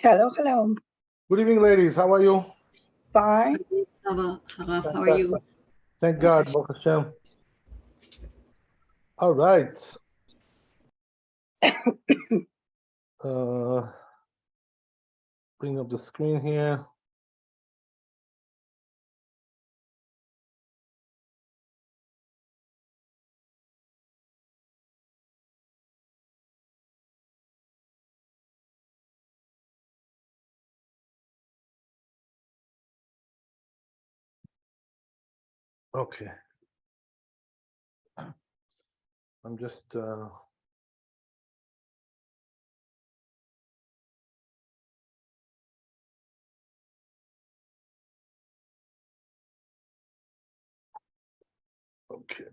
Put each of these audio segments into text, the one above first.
Hello, hello. Good evening, ladies. How are you? Fine. How are you? Thank God, Baruch Hashem. All right. Bring up the screen here. Okay. I'm just okay.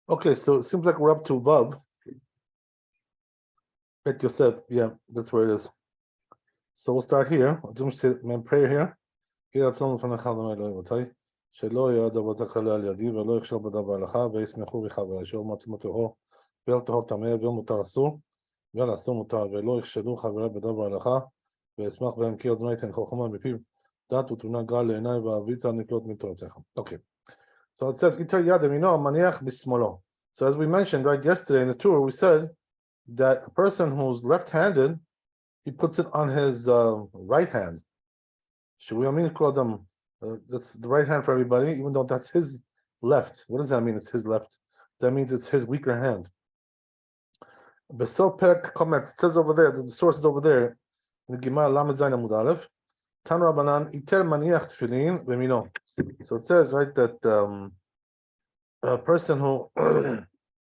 Okay, so it seems like we're up to Vav. Bet Yosef, yeah, that's where it is. So we'll start here. I'll just say my prayer here. Here at some from the שלא ירד עבודה קלה על ידי ולא יכשל בדבר לך וישמחו בך ולשאול מעצמתו ואל טהור טמא ואל מותר אסור ואל אסור מותר ולא יכשלו חברי בדבר לך וישמח בהם כי אדוני יתן חוכמה מפיו דעת ותבונה גל לעיני ואהבית נקלוט מתורתך. Okay, so it says איתר יד ימינו מניח בשמאלו. So as we mentioned right yesterday in the tour, we said that a person who's left-handed, he puts it on his right hand. Should we call them? That's the right hand for everybody, even though that's his left. What does that mean? It's his left. That means it's his weaker hand. Besopek comments, it says over there, the source is over there, in the Gemara Lamed Zayin Amud Aleph, Tan Rabbanan iter maniach tefillin v'mino. So it says, right, that a person who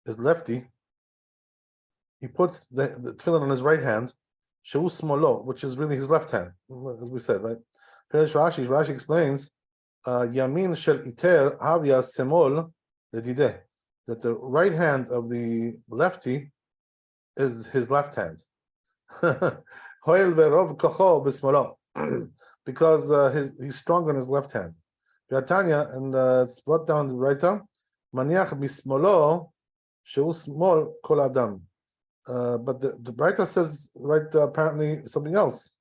is lefty, he puts the tefillin on his right hand, shehu smolo, which is really his left hand, as we said, right? Rashi explains, Yamin shel iter havia semol ledideh, that the right hand of the lefty is his left hand. Hoil verov kocho b'smolo, because he's stronger in his left hand. V'atanya, and it's brought down the right arm, maniach b'smolo shehu smol kol adam. But the writer says, right, apparently something else.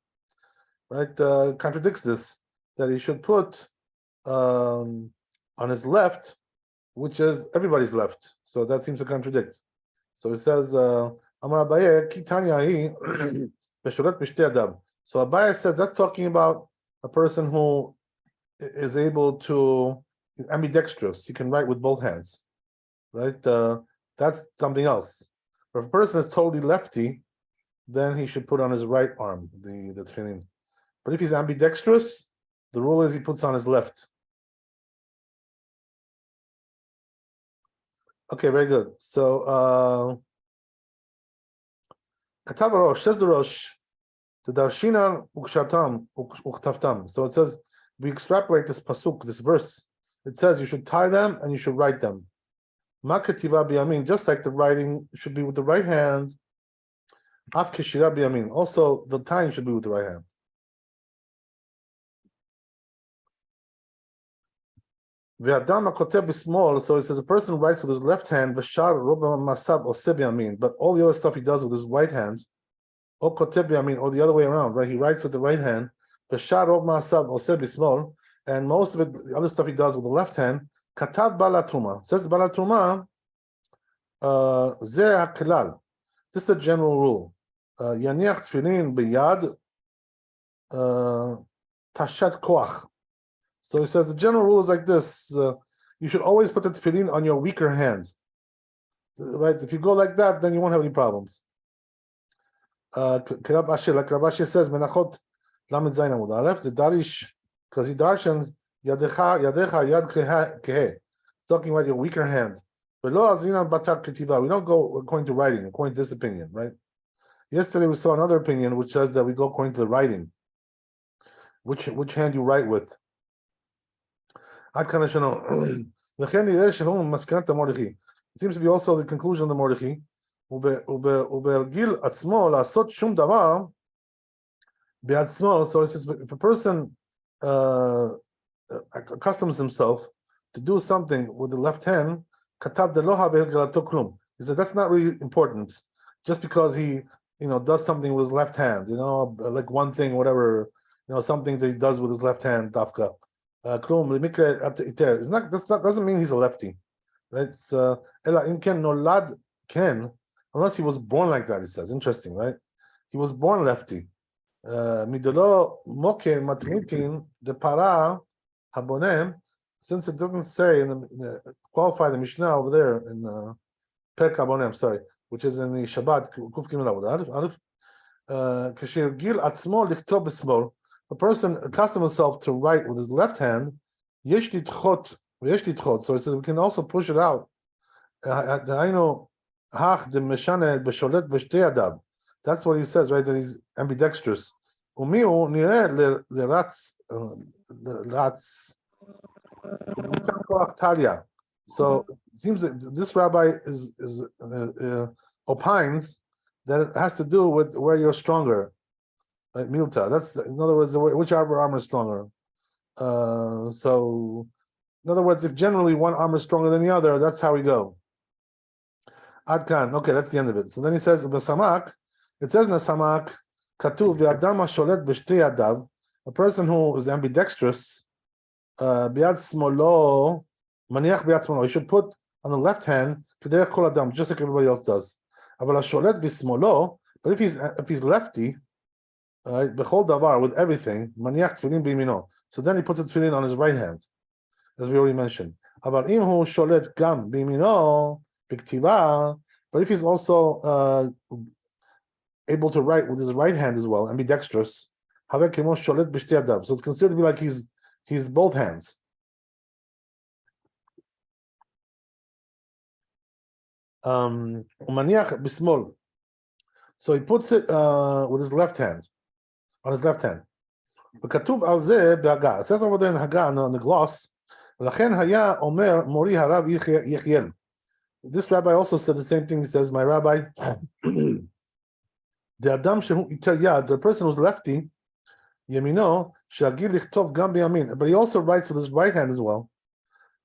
Right, contradicts this, that he should put on his left, which is everybody's left. So that seems to contradict. So it says, Amar Abaye, ki tanya hi beshoret b'shtei adam. So Abaye says that's talking about a person who is able to, ambidextrous, he can write with both hands. Right, that's something else. But if a person is totally lefty, then he should put on his right arm the tefillin. But if he's ambidextrous, the rule is he puts on his left. Okay, very good. So, Katav Rosh, says the Rosh, the Darshinan Ukshatam Uktaftam. So it says, we extrapolate this pasuk, this verse. It says you should tie them and you should write them. Makativa biyamin, just like the writing should be with the right hand. Af kishira biyamin. Also, the tying should be with the right hand. So it says a person writes with his left hand, but all the other stuff he does with his right hand, or the other way around, right? He writes with the right hand, and most of it, the other stuff he does with the left hand, katav balatuma. Says balatuma, this is a general rule. Yaniach tefillin biyad tashat koach. So he says the general rule is like this: you should always put the tefillin on your weaker hand. right? If you go like that, then you won't have any problems. Like Rabbi says, Menachot Lamed Zayin Amud Aleph, the Darish, because he darshans Yadecha Yad Kehe, talking about your weaker hand. But Lo Azinan Batak Ketiva, we don't go according to writing, according to this opinion, right? Yesterday we saw another opinion which says that we go according to the writing. Which hand you write with. Ad Kan Shano. It seems to be also the conclusion of the Mordechai. So it says if a person accustoms himself to do something with the left hand, he said that's not really important. Just because he does something with his left hand, like one thing, whatever, something that he does with his left hand, dafka. It's not doesn't mean he's a lefty. That's nolad ken, unless he was born like that, it says. Interesting, right? He was born lefty. Midolo moke matnitin the para habonem, since it doesn't say in the qualify the Mishnah over there in Perk Habonem, sorry, which is in the Shabbat Kuf Gimel Avod Aleph. Kashir Gil Atzmo Lichtov B'Smol. A person accustoms himself to write with his left hand. Yesh litchot, so it says we can also push it out. That's what he says, right? That he's ambidextrous. So it seems that this rabbi is opines that it has to do with where you're stronger. Like Milta, that's in other words, which arm is stronger. So, in other words, if generally one arm is stronger than the other, that's how we go. Adkan, okay, that's the end of it. So then he says, B'samak, it says in the Samak, Katuv v'adam sholet b'shtei yadav, a person who is ambidextrous, biad smolo, maniach biad smolo, he should put on the left hand, k'derech kol adam, just like everybody else does. Aval sholet b'smolo, but if he's lefty, b'chol davar, with everything, maniach tefillin b'yamino. So then he puts the tefillin on his right hand, as we already mentioned. Aval im hu sholet gam b'yamino, b'ktiva, but if he's also able to write with his right hand as well, ambidextrous, so it's considered to be like he's both hands. Maniach bismol. So he puts it with his left hand, on his left hand. V'katuv al zeh b'Haggah. It says over there in Haggah on the gloss. L'chen haya omer mori harav Yechiel. This rabbi also said the same thing. He says, my rabbi, the adam shehu iter yad, the person who's lefty, yemino shagil lichtov gam biyamin, but he also writes with his right hand as well.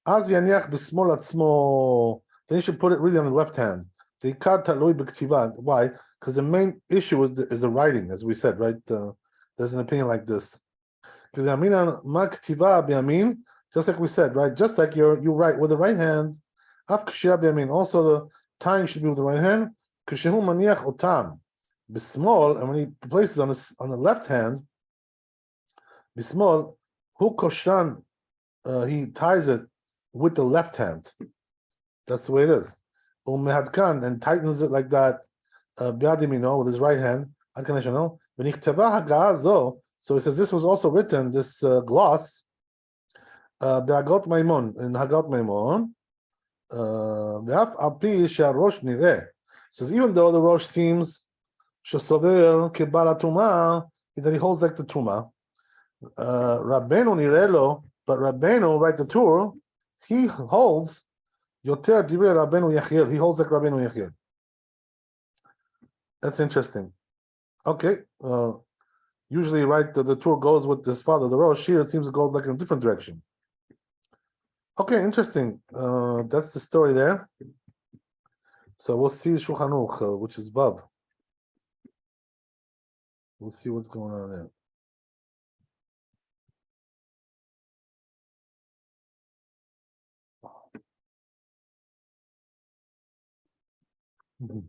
Az yaniach b'smol atzmo. Then you should put it really on the left hand. Why? Because the main issue is the writing, as we said, right? There's an opinion like this. Just like we said, right? Just like you write with the right hand. Also, the tying should be with the right hand. And when he places on the left hand, he ties it with the left hand. That's the way it is. And tightens it like that, with his right hand. So he says this was also written, this gloss, in Hagot Maimon. Says even though the Rosh seems that he holds like the Truma, Rabbeinu Nirelo, but Rabbeinu, right, the Tur, he holds Yoter Divrei Rabbeinu Yechiel. He holds like Rabbeinu Yechiel. That's interesting. Okay. Usually, right, the Tur goes with his father, the Rosh. Here it seems to go like in a different direction. Okay, interesting. That's the story there. So we'll see Shulchan Aruch, which is Bab. We'll see what's going on there. Mm-hmm.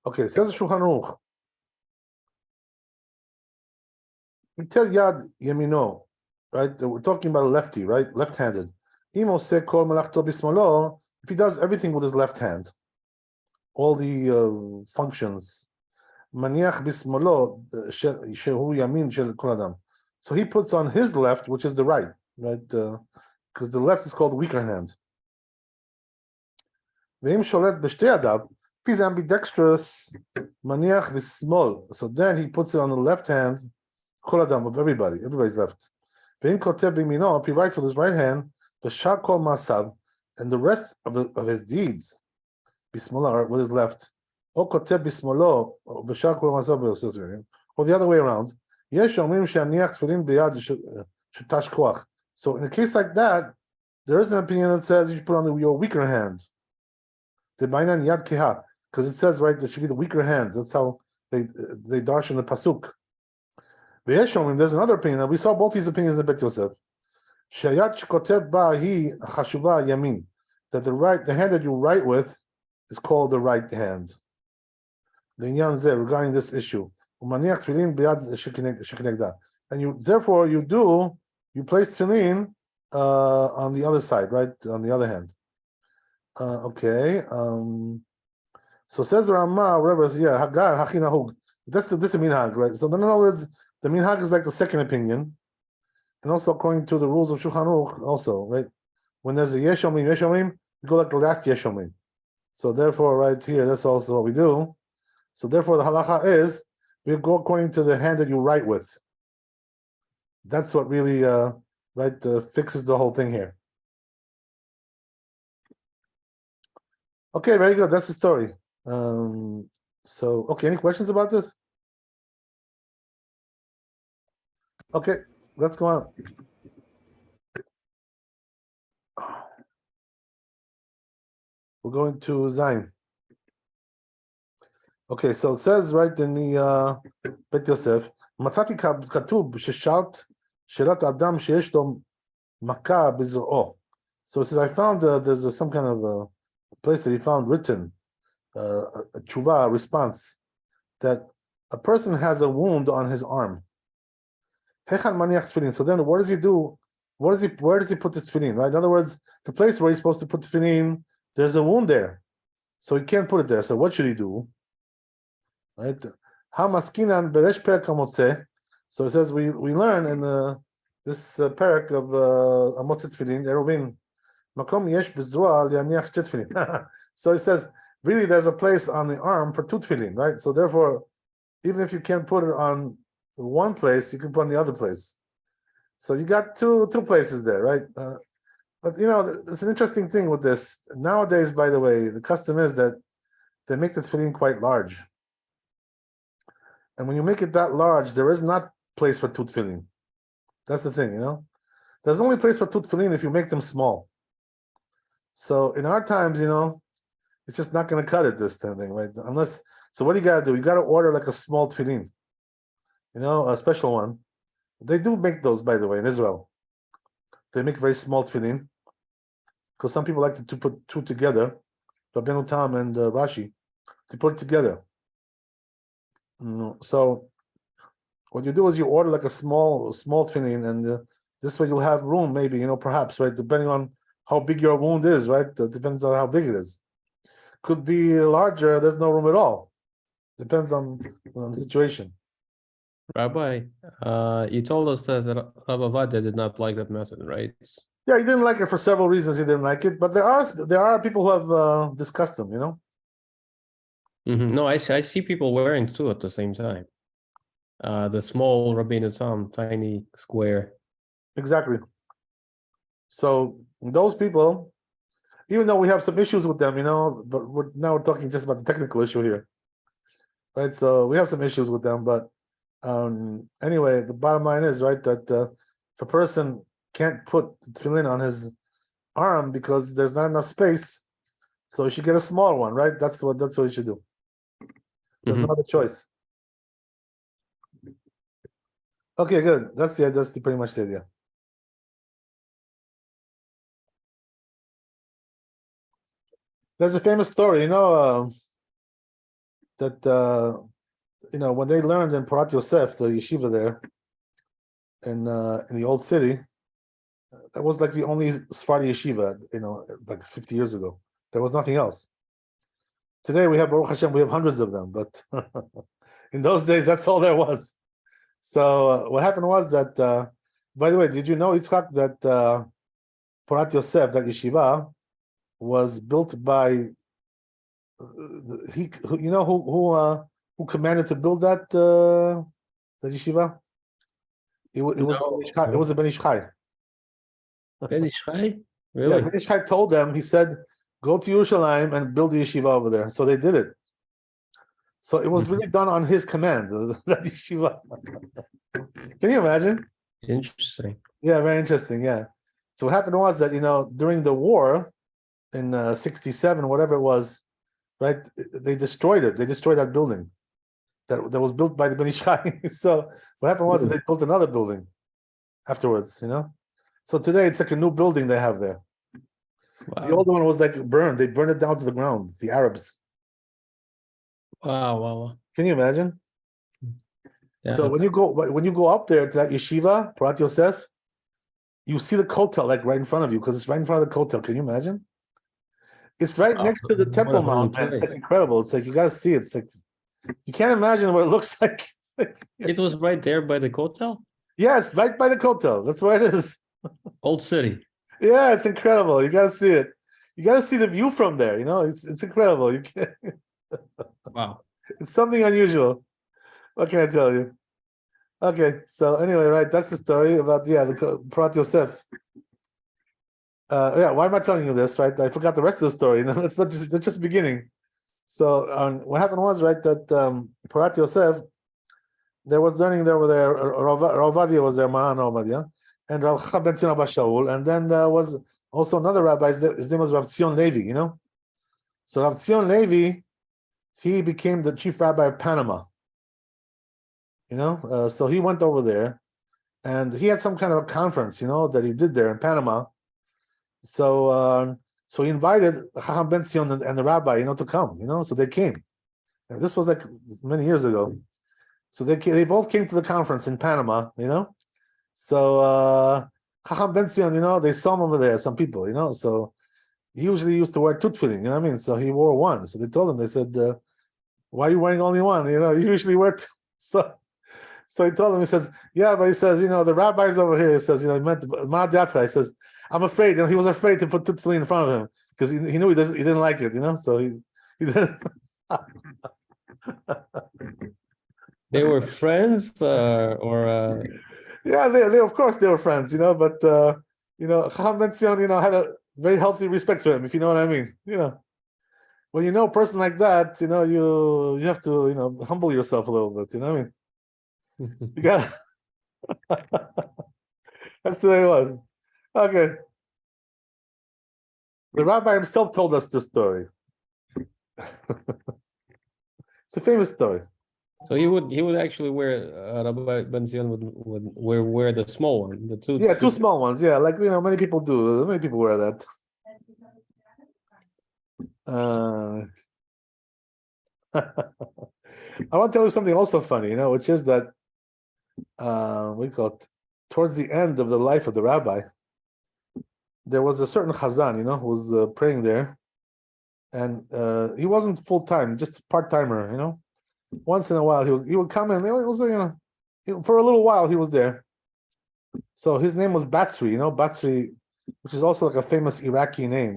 Okay, says the Shulchan Aruch. Itel yad yemino, right? We're talking about a lefty, right? Left-handed. Imo se kol malachto bismolo. If he does everything with his left hand, all the functions. Maniach bismolo shehu yamin shel kol adam. So he puts on his left, which is the right, right? Because the left is called the weaker hand. Ve'im sholet b'shtei adav. If he's ambidextrous, maniach bismol. So then he puts it on the left hand, kol adam, of everybody. Everybody's left. Ve'im kotev b'mino. If he writes with his right hand, the shar kol masav, and the rest of his deeds, bismol, are with his left. Or kotev bismolo, or b'shar kol masav, or the other way around. Yesh omrim she'aniach tefillin b'yad shetash koach. So in a case like that, there is an opinion that says you should put on your weaker hand. The bainan yad keha, because it says right that should be the weaker hand. That's how they darshan in the pasuk. V'yeshomim, there's another opinion. We saw both these opinions in Bet Yosef. Shayat shkotev ba hi chashuva yamin, that the hand that you write with is called the right hand. L'inyan zeh, regarding this issue, umaniach tefillin b'yad shekinegda, and you place tefillin on the other side, right, on the other hand. Okay. So says the Ramah, whatever. Yeah, Hagar Hachinahug. This is a minhag, right? So in other words, the minhag is like the second opinion, and also according to the rules of Shulchan Aruch, also right. When there's a yeshomim, we go like the last yeshomim. So therefore, right here, that's also what we do. So therefore, the halacha is we go according to the hand that you write with. That's what really fixes the whole thing here. Okay, very good. That's the story. Okay, any questions about this? Okay, let's go on. We're going to Zayin. Okay, so it says right in the Bet Yosef, Matzati katub sheshalt shelat adam sheyesh lo makah b'zor'o. So it says I found there's some kind of place that he found written a tshuva response that a person has a wound on his arm. So then what does he do? Where does he put this tefillin? Right? In other words, the place where he's supposed to put the tefillin, there's a wound there. So he can't put it there. So what should he do? Right? So it says we learn in this parak of Amotz Tefillin, Eruvin, Makom yesh b'zroa li'aniach tefillin. So it says, really, there's a place on the arm for two tefillin, right? So therefore, even if you can't put it on one place, you can put it on the other place. So you got two places there, right? But it's an interesting thing with this. Nowadays, by the way, the custom is that they make the tefillin quite large. And when you make it that large, there is not place for two tefillin. That's the thing, There's only place for two tefillin if you make them small. So in our times, it's just not going to cut it, this thing, right? So what do you got to do? You got to order like a small tefillin, a special one. They do make those, by the way, in Israel. They make very small tefillin because some people like to put two together, Rabbeinu Tam and Rashi, to put it together. So what you do is you order like a small tefillin, and this way you'll have room, maybe, perhaps, right, depending on how big your wound is, right? That depends on how big it is. Could be larger, there's no room at all. Depends on the situation. Rabbi, you told us that Rabbi Vada did not like that method, right? Yeah, he didn't like it for several reasons. He didn't like it, but there are people who have discussed them. No, I see people wearing two at the same time. The small Rabbeinu Tam, tiny square. Exactly. So those people, even though we have some issues with them, but we're talking just about the technical issue here, right? So we have some issues with them, but anyway, the bottom line is, right, that if a person can't put tefillin on his arm because there's not enough space, so he should get a small one, right? That's what he should do. There's no other choice. Okay, good. That's pretty much the idea. There's a famous story, that when they learned in Parat Yosef, the yeshiva there in the old city, that was like the only Sephardi yeshiva, like 50 years ago. There was nothing else. Today we have, Baruch Hashem, we have hundreds of them, but in those days, that's all there was. So what happened was that, by the way, did you know, Yitzchak, that Parat Yosef, that yeshiva, was built by who commanded to build that yeshiva? It was a Ben Ish Chai. Ben Ish Chai? Yeah, Really? Ben Ish Chai told them, he said, go to Yerushalayim and build the yeshiva over there. So they did it. So it was really done on his command, that yeshiva. Can you imagine? Interesting. Yeah, very interesting. Yeah. So what happened was that, during the war in 67, whatever it was, right, they destroyed it. They destroyed that building that was built by the Ben Ish Chai. So what happened was that they built another building afterwards, So today it's like a new building they have there. Wow. The old one was like burned. They burned it down to the ground, the Arabs. Wow. Can you imagine? Yeah, So when you go up there to that yeshiva, Parat Yosef, you see the kotel like right in front of you because it's right in front of the kotel. Can you imagine? It's right next to the Temple Mount, man. It's like incredible. It's like you gotta see it. It's like you can't imagine what it looks like. It was right there by the kotel? Yeah, it's right by the kotel. That's where it is. Old city. Yeah, it's incredible. You gotta see it. You gotta see the view from there. It's incredible. You can't. Wow. It's something unusual. What can I tell you? Okay, so anyway, right, that's the story about the Parat Yosef. Why am I telling you this? Right, I forgot the rest of the story. That's just the beginning. So what happened was, right, that Parat Yosef, there was learning there over there. Rav Ovadia was there, Maran Ovadia, and Rav Chacham ben Zion Abba Shaul, and then there was also another rabbi. His name was Rav Zion Levi. So Rav Zion Levi, he became the chief rabbi of Panama. So he went over there, and he had some kind of a conference, that he did there in Panama. So he invited Chacham ben Zion and the rabbi, to come, So they came. And this was like many years ago. So they both came to the conference in Panama, So Chacham ben Zion, they saw him over there, some people, So he usually used to wear two tefillin, So he wore one. So they told him, they said, why are you wearing only one? You usually wear two. So he told him, he says, yeah, but he says, the rabbi's over here. He says, he meant Ma'ad. He says, I'm afraid. He was afraid to put tefillin in front of him because he knew he didn't like it. So he didn't. They were friends, or yeah, they of course they were friends, But Chacham ben Zion, had a very healthy respect for him, if you know what I mean. When you know a person like that, you have to humble yourself a little bit. You know what I mean? You gotta. That's the way it was. Okay. The rabbi himself told us this story. It's a famous story. so he would actually wear Rabbi Ben Zion would wear the small one, the two. Yeah, two small ones. Yeah, like many people do. Many people wear that. I want to tell you something also funny, which is that we call it towards the end of the life of the rabbi, there was a certain chazan, who was praying there, and he wasn't full time, just part timer, Once in a while he would come in. It was for a little while he was there. So his name was Batsri, Batsri, which is also like a famous Iraqi name,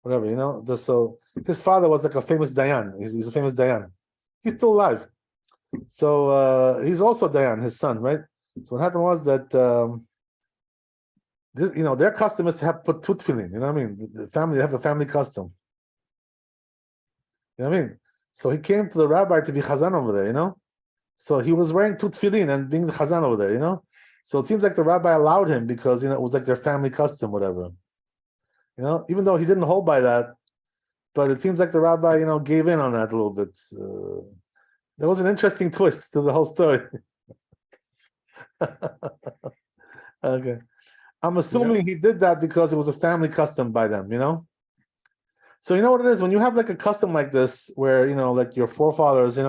whatever, So his father was like a famous Dayan. He's a famous Dayan. He's still alive. So he's also Dayan, his son, right? So what happened was that their custom is to have put tefillin. You know what I mean? The family, they have a family custom. You know what I mean? So he came to the rabbi to be chazan over there. So he was wearing tefillin and being the chazan over there. So it seems like the rabbi allowed him because it was like their family custom, whatever. Even though he didn't hold by that, but it seems like the rabbi, gave in on that a little bit. There was an interesting twist to the whole story. Okay. I'm assuming he did that because it was a family custom by them, So you know what it is when you have like a custom like this, where like your forefathers,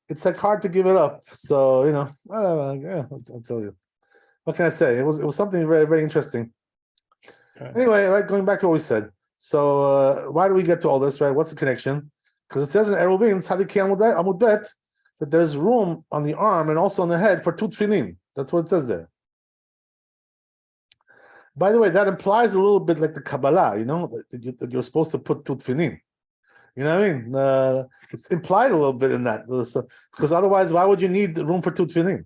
it's like hard to give it up. So I don't know, yeah, I'll tell you. What can I say? It was something very, very interesting. Okay. Anyway, right, going back to what we said. So why do we get to all this, right? What's the connection? Because it says in Eruvin, Tzadiki Amud Bet, that there's room on the arm and also on the head for two tefillin. That's what it says there. By the way, that implies a little bit like the Kabbalah, that you're supposed to put two tefillin. You know what I mean? It's implied a little bit in that. Because otherwise, why would you need room for two tefillin?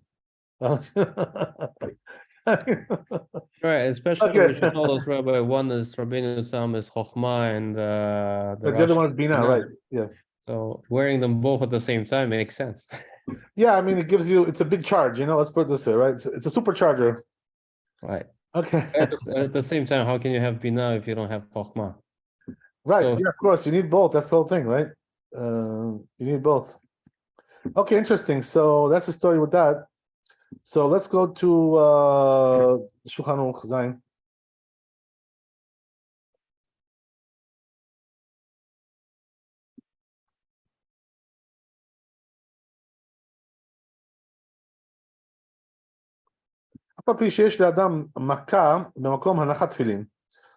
Right, especially Okay. when you told us, Rabbi, one is Rabbeinu Tam is Chochmah and the But the other Rashi one is Bina, Bina. right? Yeah. So wearing them both at the same time makes sense. Yeah, I mean, it's a big charge, let's put it this way, right? It's a supercharger. Right. Okay. At the same time, how can you have Bina if you don't have Chochmah? Right, So- yeah, of course, you need both. That's the whole thing, right? You need both. Okay, interesting. So that's the story with that. So let's go to Shulchan Aruch Zayin.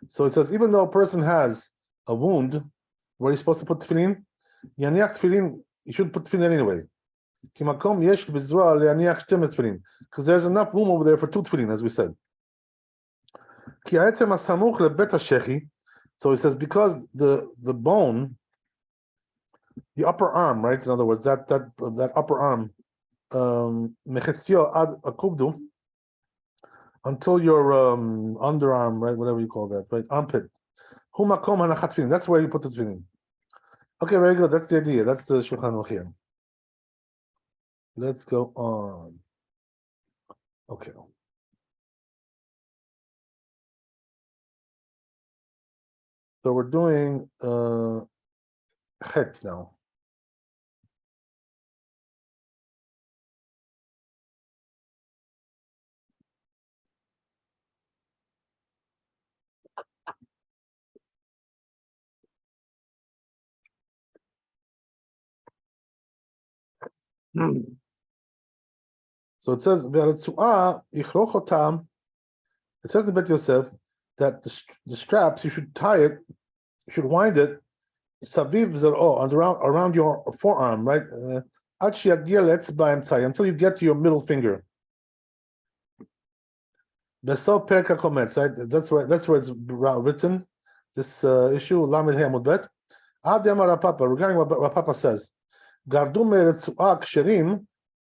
So it says, even though a person has a wound where he's supposed to put tefillin, yaniach tefillin, you should put tefillin anyway. Because there's enough room over there for two tefillin, as we said. So it says, because the bone, the upper arm, right? In other words, that upper arm, until your underarm, right? Whatever you call that, right? Armpit. That's where you put the tefillin. Okay, very good. That's the idea. That's the Shulchan Aruch here. Let's go on. Okay. So we're doing Het now. So it says, it says in Bet Yosef that the straps, you should tie it, you should wind it, around your forearm, right? Until you get to your middle finger. Right? That's where it's written, this issue, Lamed He Amud Bet. Regarding what Rapapa says, Gardu meretzuah ksherim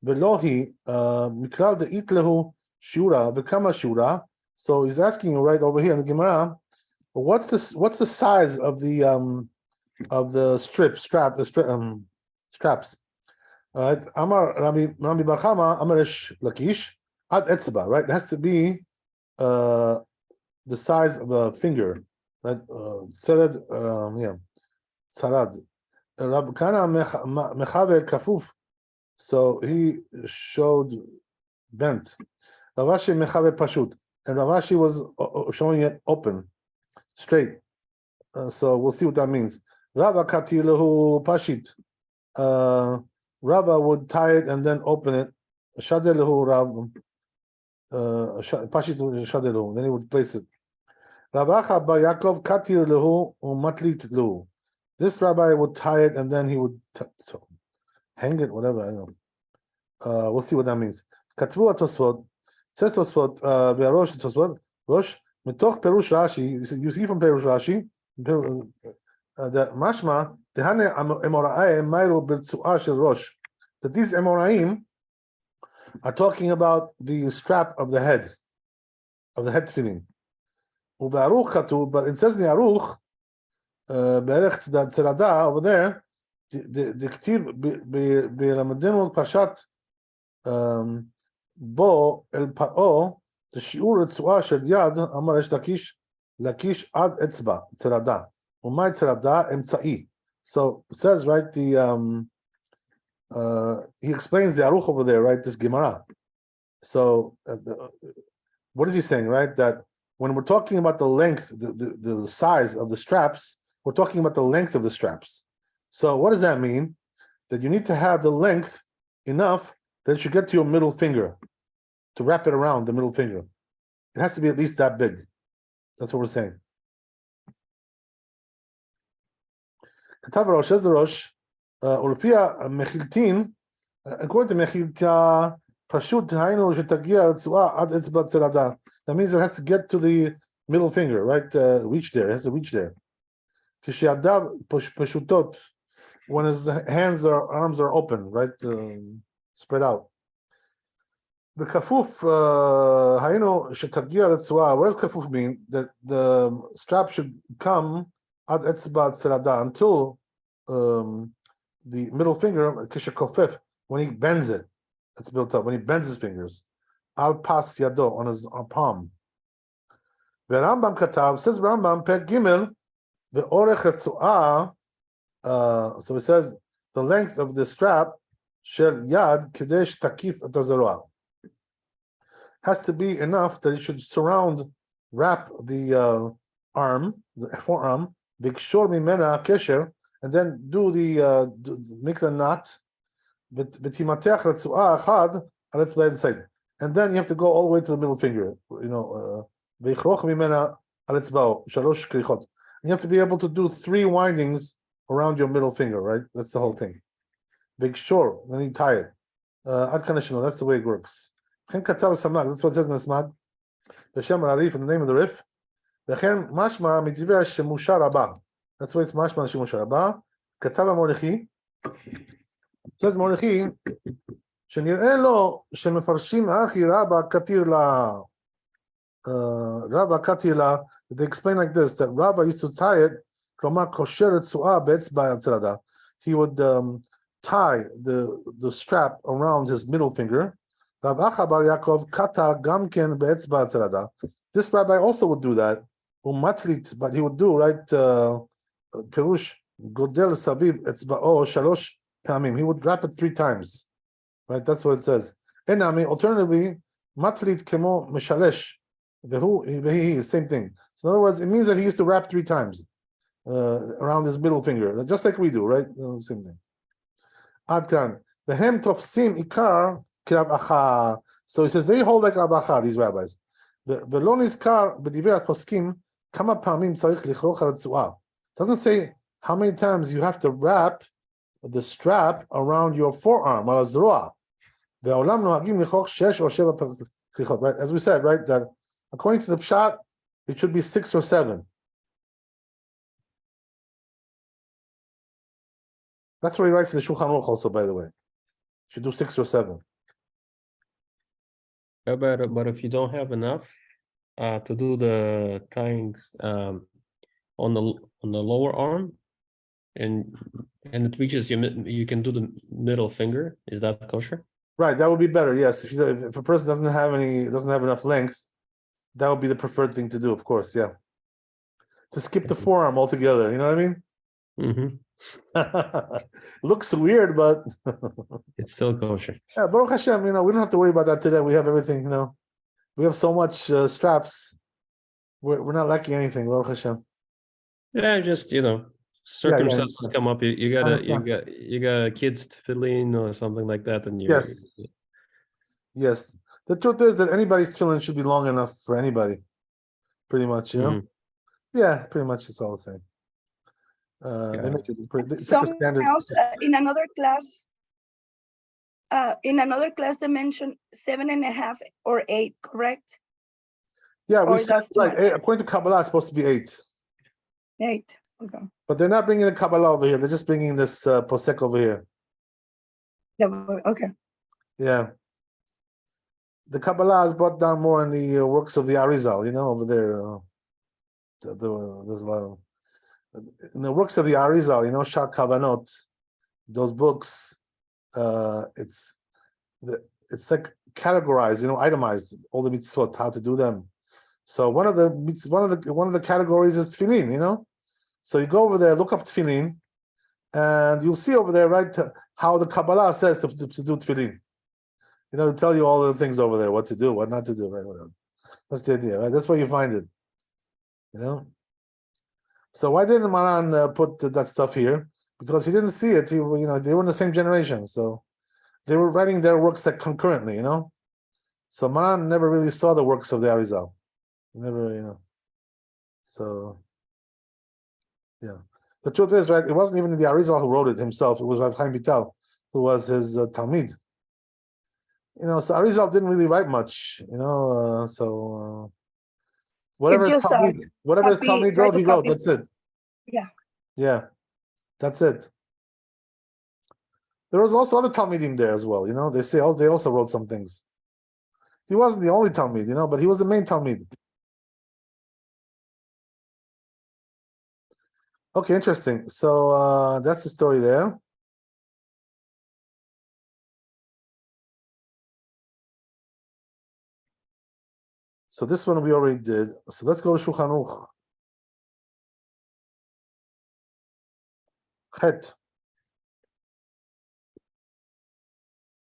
belohi mikral de'it lehu shura v'kama shura. So he's asking you right over here in the Gemara, what's the size of the straps? Amar Rabbi Bar Chama Amar Esh Lakish ad etzba, right? It has to be the size of a finger, right? Sarad, Sarad. Rab Kana Mechave Kafuf. So he showed bent. Ravashi Mechave Pashut. And Ravashi was showing it open, straight. So we'll see what that means. Rabba Katilahu Pashit. Rabba would tie it and then open it. Shadelahu Rab. Pashit Shadelahu. Then he would place it. Rabacha Bar Yaakov Katir Lehu Matlit Lehu. This rabbi would tie it and then he would hang it, whatever. I don't know. We'll see what that means. Katvu Tosfot. Says Tosfot, Be'arosh Tosfot, Rosh, Mitoch Perush Rashi, you see from Perush Rashi, that Mashma, Tehane Emoraim, Mairo B'tsu'ah Shel Rosh, that these Emoraim are talking about the strap of the head tefillin. Ube'aruch Katu, but it says in the Aruch, Be'erech Tzerada, over there, the K'tiv Be'lamadinu Pashat, Bo el paro the shiur tzua shel yad amar esh lakish ad etzba tzerada umay tzerada emtzai. So it says, right, the he explains the Aruch over there, right, this Gemara. So what is he saying, right, that when we're talking about the length, the size of the straps, we're talking about the length of the straps. So what does that mean? That you need to have the length enough that it should get to your middle finger, to wrap it around the middle finger. It has to be at least that big. That's what we're saying. Katav Rosh, says the Rosh, Ulfia Mechiltin, according to Mechilta, Pashut Hainu Shetagia Tzua Ad Etzbat Tzeladan. That means it has to get to the middle finger, right? Reach there. It has to reach there. Kishiadav Pashutot, when his hands or arms are open, right? Spread out. The kafuf Hainu Shetagia Tzua. What does kafuf mean? That the strap should come Ad Etzbat Tzeladan until the middle finger, Kishakofef, when he bends it. That's built up. When he bends his fingers. Al pas yado, on his palm. The Rambam Katav, says Rambam, Pek Gimel, the Orech Etzu'ah, so it says, the length of the strap, Shel Yad, Kedesh Takif Atazarua, has to be enough that it should wrap the arm, the forearm, Bikshor Mimena Kesher, and then do make the knot, Betimatech Etzu'ah Achad, and let's play inside. And then you have to go all the way to the middle finger, you have to be able to do 3 windings around your middle finger, right? That's the whole thing. Big shore, then you tie it. That's the way it works. That's what it says in the Smad. B'Shem Arif, in the name of the Rif. That's why it's mashma shemusha rabba. Katav Mordechai. It says Mordechai, שנראה לו שמפרשים אחי רבא קטילה, רבא קטילה, they explain like this, that Rabbi used to tie it, כלומר קושר רצועה באצבע הצלדה. He would tie the strap around his middle finger. רב אחא בר יעקב קטר גם כן באצבע הצלדה. This rabbi also would do that, but he would do, right, פירוש גודל סביב אצבעו 3 פעמים. He would wrap it 3 times. Right, that's what it says. Alternatively, matlit kemo meshalesh, the same thing. So in other words, it means that he used to wrap 3 times around his middle finger, just like we do, right? Same thing. Adkan, the hem tofsim ikar kirab acha. So he says they hold like Rab Acha, these rabbis. The lo nizkar b'divrei poskim kama pamim tzarich lichroch haratzuah. Doesn't say how many times you have to wrap the strap around your forearm, right? As we said, right, that according to the pshat, it should be 6 or 7. That's what he writes in the Shulchan Aruch also, by the way. Should do 6 or 7. Yeah, but if you don't have enough to do the tying on the lower arm, and it reaches you can do the middle finger. Is that kosher? Right, that would be better. Yes, if a person doesn't have enough length, that would be the preferred thing to do. Of course, yeah. To skip the forearm altogether. You know what I mean? Mm-hmm. Looks weird, but it's still kosher. Yeah, Baruch Hashem. We don't have to worry about that today. We have everything. We have so much straps. We're not lacking anything. Baruch Hashem. Yeah, just circumstances come up. You got a kid's tefillin or something like that, and yes. The truth is that anybody's tefillin should be long enough for anybody, pretty much. Mm-hmm. Yeah, pretty much it's all the same. They make it pretty. Someone else in another class. In another class, they mentioned 7.5 or 8, correct? Yeah, we said right. According to Kabbalah, it's supposed to be 8. 8. Okay. But they're not bringing the Kabbalah over here. They're just bringing this posek over here. Yeah, okay. Yeah. The Kabbalah is brought down more in the works of the Arizal, over there. There's a lot of... In the works of the Arizal, Shar Kavanot, those books, it's like categorized, itemized, all the mitzvot, how to do them. So one of the categories is tefillin, So you go over there, look up tefillin, and you'll see over there, right, how the Kabbalah says to do tefillin. To tell you all the things over there, what to do, what not to do, right? Whatever. That's the idea, right? That's where you find it. So why didn't Maran put that stuff here? Because he didn't see it. They were in the same generation, so they were writing their works that concurrently, So Maran never really saw the works of the Arizal. Never, So, yeah. The truth is, right, it wasn't even the Arizal who wrote it himself. It was Rav Chaim Vital, who was his Talmid. So Arizal didn't really write much, whatever just whatever his Talmid wrote, he wrote. That's it. Yeah. Yeah, that's it. There was also other Talmidim there as well, They say they also wrote some things. He wasn't the only Talmid, but he was the main Talmid. Okay, interesting. So that's the story there. So this one we already did. So let's go to Shulchan Aruch. Chet.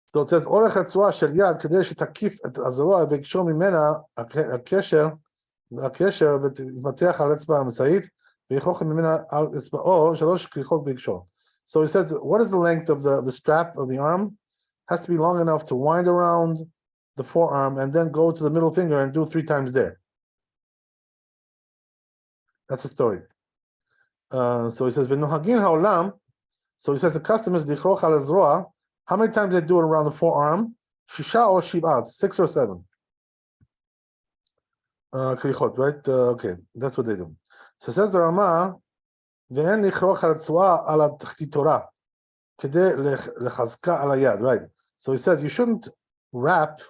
So it says, Orech HaTzuah shel yad כדי שתקיף את הזרוע וביקשו ממנה הקשר ותתמתח על אצבע האמצעית ויכוך ממנה על אצבעו 3 כריכות ביקשו. So he says, what is the length of the strap of the arm? Has to be long enough to wind around the forearm and then go to the middle finger and do 3 times there. That's the story. So he says, V'nohagin ha'olam. So he says the custom is lichroch al hazroa. How many times they do it around the forearm? Shisha or shiv'at, 6 or 7. Krichot, right? Okay, that's what they do. So says the Rama, V'en lichroch al tzua ala tchtitorah, k'dei lechazka ala yad, right? So he says you shouldn't wrap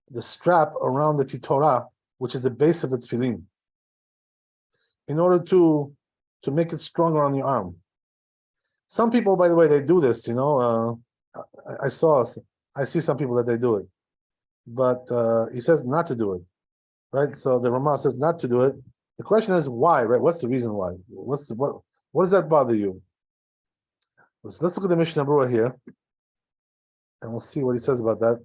the strap around the titorah, which is the base of the tefillin, in order to make it stronger on the arm. Some people, by the way, they do this, I see some people that they do it, but he says not to do it, right? So the Ramah says not to do it. The question is why, right? What's the reason why? What does that bother you? So let's look at the Mishnah Berurah here, and we'll see what he says about that.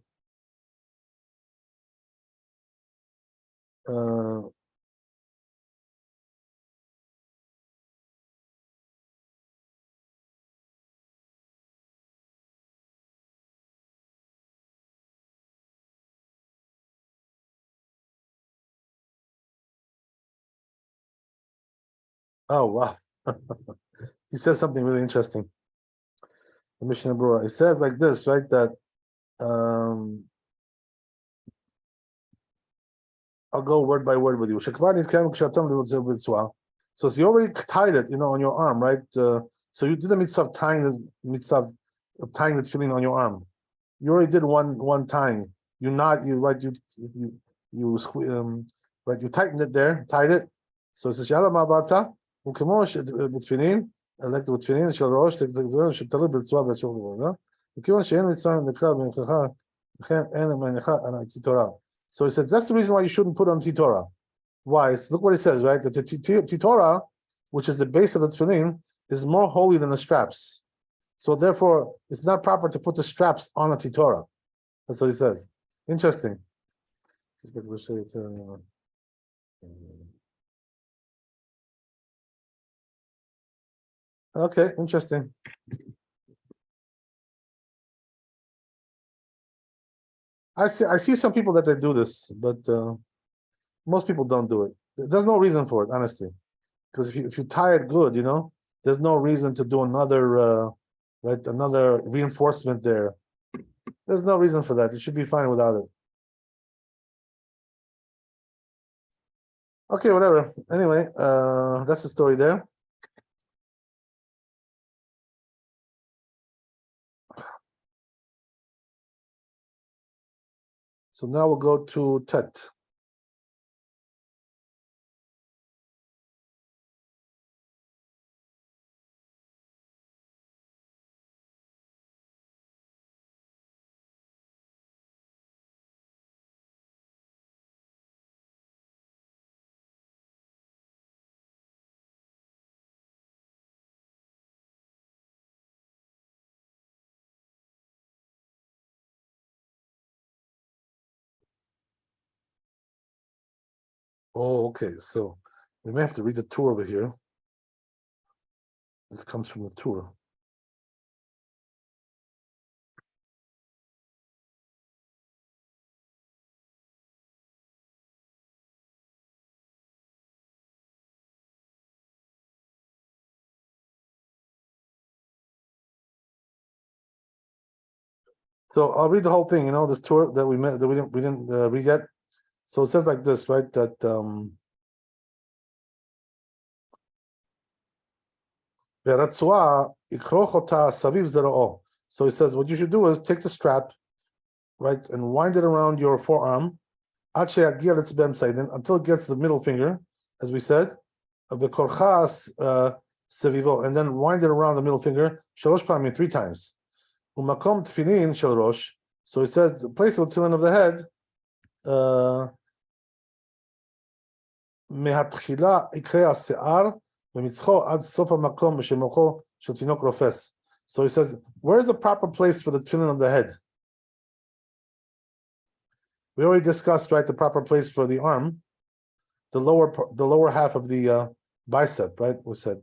Oh wow. He says something really interesting. The Mishnah Berurah. It says like this, right? That I'll go word by word with you. So you already tied it, on your arm, right? So you did the mitzvah of tying the tefillin on your arm. You already did one tying. You tightened it there, tied it. So it says Yala Ma'barta, Ukemosh b'tefillin, elected with tefillin, shel rosh, shel b'tzua b'shul. Ukemon she'en mitzvah nekra b'nchacha, chen en b'necha ana titorah. So he says that's the reason why you shouldn't put on titorah. Why? Look what it says, right? That the titorah, which is the base of the tefillin, is more holy than the straps. So therefore, it's not proper to put the straps on a titorah. That's what he says. Interesting. Okay, interesting. I see some people that they do this, but most people don't do it. There's no reason for it, honestly, because if you tie it good, there's no reason to do another reinforcement there. There's no reason for that. It should be fine without it. Okay, whatever. Anyway, that's the story there. So now we'll go to Tet. Oh, okay. So we may have to read the two over here. This comes from the Torah. So I'll read the whole thing. This Torah that we didn't read yet. So it says like this, right? That so he says what you should do is take the strap, right, and wind it around your forearm until it gets to the middle finger, as we said, and then wind it around the middle finger 3 times. So he says the place of the tefillin of the head, so he says, where is the proper place for the tefillin of the head? We already discussed, right, the proper place for the arm, the lower half of the bicep, right? We said.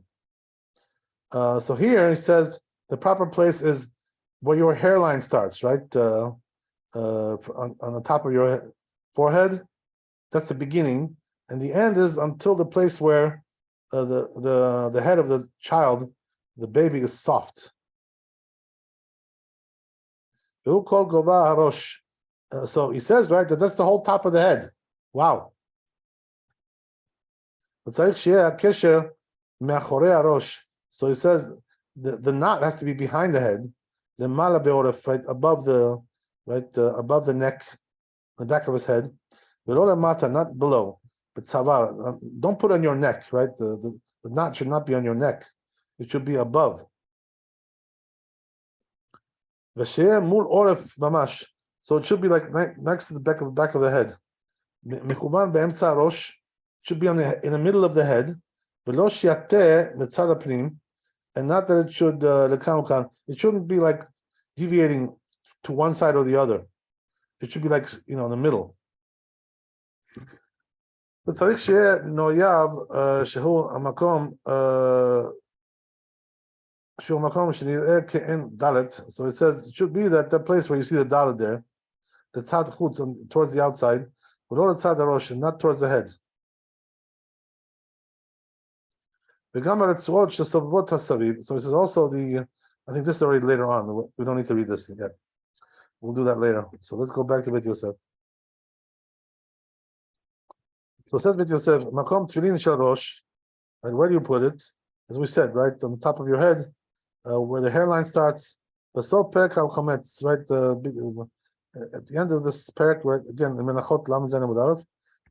So here he says the proper place is where your hairline starts, right? On the top of your forehead, that's the beginning, and the end is until the place where the head of the child, the baby, is soft. So he says, right, that's the whole top of the head. Wow. So he says the knot has to be behind the head, the right above the neck, the back of his head, not below, but don't put on your neck, right? The knot should not be on your neck; it should be above. So it should be like next to the back of the head. Should be in the middle of the head, and not that it should it shouldn't be like deviating to one side or the other. It should be like in the middle. So it says it should be that the place where you see the dalet there, the tzad chutz towards the outside, but not the tzad harosh, not towards the head. So it says also I think this is already later on. We don't need to read this yet. We'll do that later. So let's go back to Bet Yosef. So it says Bet Yosef, makom tefillin shel rosh. Right, where do you put it? As we said, right on the top of your head, where the hairline starts. Right, at the end of this parak, where again, Menachot Lam Zayin Amud Aleph,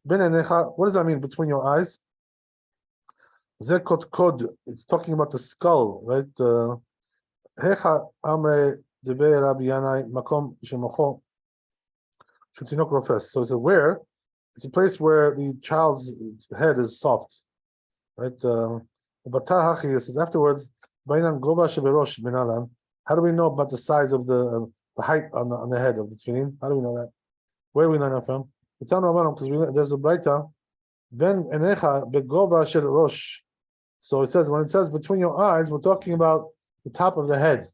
Ben Enecha. What does that mean? Between your eyes. Zekot Kod. It's talking about the skull, right? Hecha Amre Debe Rabbi Yanai Makom Shemocho Shutinok Rofes. So it's where? It's a place where the child's head is soft, right? But Hachi says afterwards, Bainan Goba Sheberosh Benalan. How do we know about the size of the height on the head of the tefillin? How do we know that? Where do we learn that from? Because there's a Braita, Ben Enecha Begoba Shel Rosh. So it says when it says between your eyes, we're talking about the top of the head.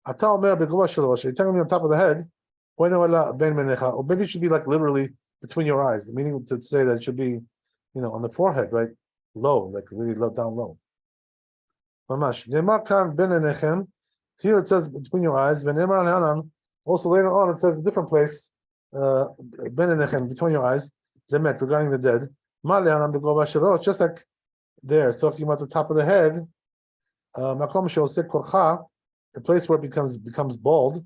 You're telling me on top of the head. Or maybe it should be like literally between your eyes, meaning to say that it should be, on the forehead, right? Low, like really low, down low. Here it says between your eyes. Also later on it says a different place. Between your eyes. Regarding the dead. Just like there, it's talking about the top of the head. A place where it becomes bald.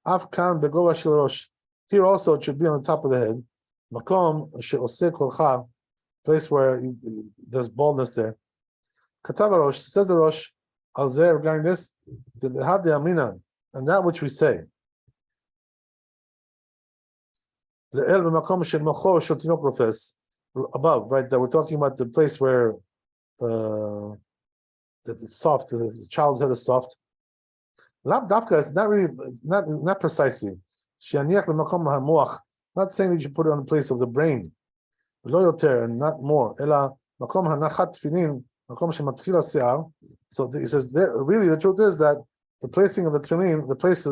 Here also it should be on the top of the head. Place where there's baldness there. Katavarosh says the Rosh Alzer regarding this, and that which we say. Above, right? That we're talking about the place where that it's soft, the child's head is soft. Lab dafka is not really, not precisely. Not saying that you should put it on the place of the brain. And not more. מקום הנחת תפילין, מקום שמתחיל השיער. So he says, there, really, the truth is that the placing of the tefillin, the place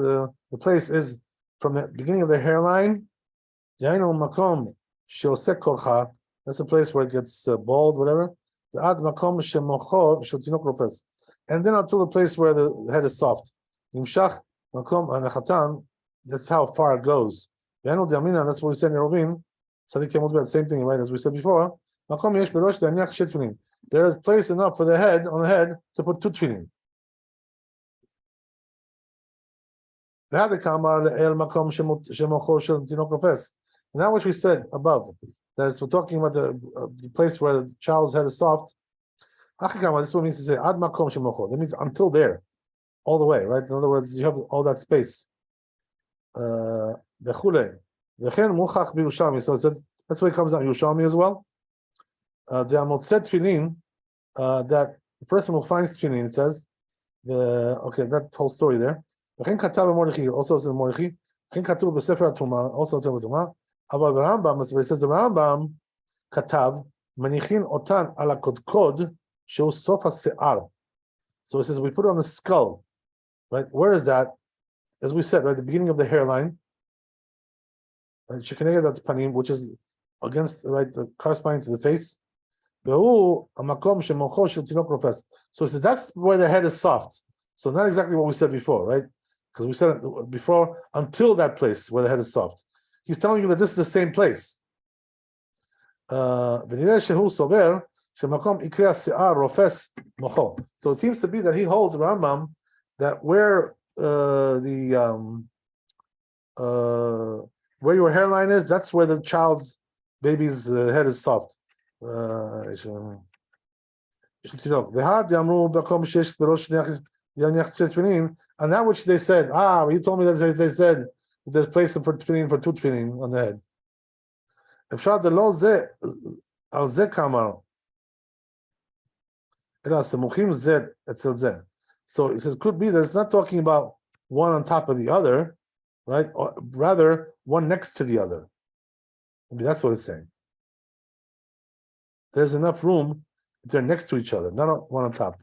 is from the beginning of the hairline. דהיינו מקום שעושה כורחה, that's a place where it gets bald, whatever. ועד מקום שמוחו של תינוק רופס. And then until the place where the head is soft. נמשך מקום הנחתן, that's how far it goes. דהיינו דאמינן, that's what we said in Rovin. Sadiq came the same thing, right, as we said before. מקום יש בראש להניח שתי תפילין. There is place enough for the head, on the head, to put two tefillin. והד כאמר לאל מקום שמוחו של תינוק רופס. Now, which we said above, that we're talking about the place where the child's head is soft. This is what it means to say ad makom shemocho. That means until there, all the way, right? In other words, you have all that space. V'chulei, v'chen muchach b'Yerushalmi. So that's why it comes out Yerushalmi as well. The amotzet tefillin, that the person who finds tefillin, it says, that whole story there. V'chen katav b'Mordechai, also says Mordechai. V'chen katav b'Sefer HaTumah, also says Tumah. But the Rambam, it says the Rambam katav manichin otan ala kodkod sheu sof hase'ar. So it says we put it on the skull, right? Where is that? As we said, right, the beginning of the hairline, shekeneged panim, which is against, right, corresponding to the face. So it says that's where the head is soft. So not exactly what we said before, right? Because we said it before until that place where the head is soft. He's telling you that this is the same place. So it seems to be that he holds Rambam that where where your hairline is, that's where the child's baby's head is soft. And that which they said, he told me that they said there's place for tefillin, for two tefillin on the head. אפשר דלא זה, על זה כמה. אלא סמוכים זה אצל זה. So it says, could be that it's not talking about one on top of the other, right? Or rather, one next to the other. Maybe that's what it's saying. There's enough room if they're next to each other, not one on top.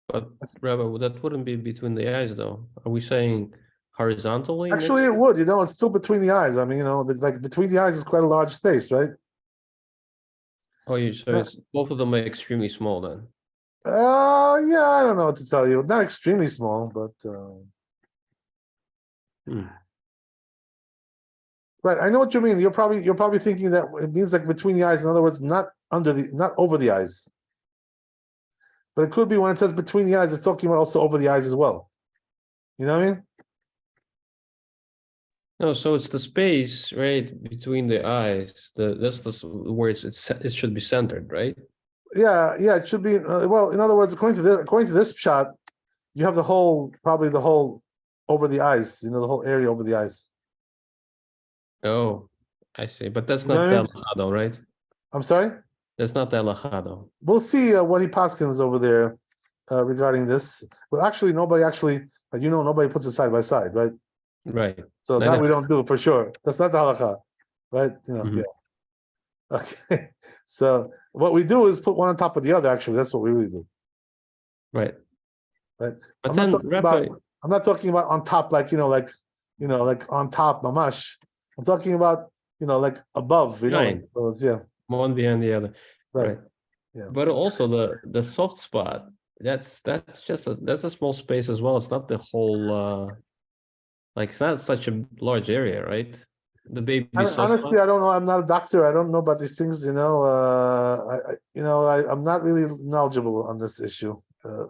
But Rabbi, that wouldn't be between the eyes, though. Are we saying horizontally? Actually, it would. It's still between the eyes. I mean, like between the eyes is quite a large space, right? So it's both of them are extremely small then. Yeah, I don't know what to tell you. Not extremely small, but right. I know what you mean. You're probably thinking that it means like between the eyes. In other words, not over the eyes. But it could be when it says between the eyes, it's talking about also over the eyes as well. You know what I mean? No, so it's the space right between the eyes. That's where it should be centered, right? Yeah, it should be. Well, in other words, according to this shot, you have probably the whole over the eyes. The whole area over the eyes. Oh, I see. But that's not the halacha, though, right? I'm sorry? That's not the halacha, though. We'll see what he paskins over there regarding this. Well, actually, nobody puts it side by side, right? Right. So that we don't do for sure. That's not the halacha, right? Yeah. Okay. So what we do is put one on top of the other. Actually, that's what we really do. Right. Right. But I'm not talking about on top, like like on top, mamash. I'm talking about like above, right. Yeah. One behind the other. Right. Yeah. But also the soft spot. That's just that's a small space as well. It's not the whole. It's not such a large area, right? The baby. Honestly, I don't know. I'm not a doctor. I don't know about these things. I'm not really knowledgeable on this issue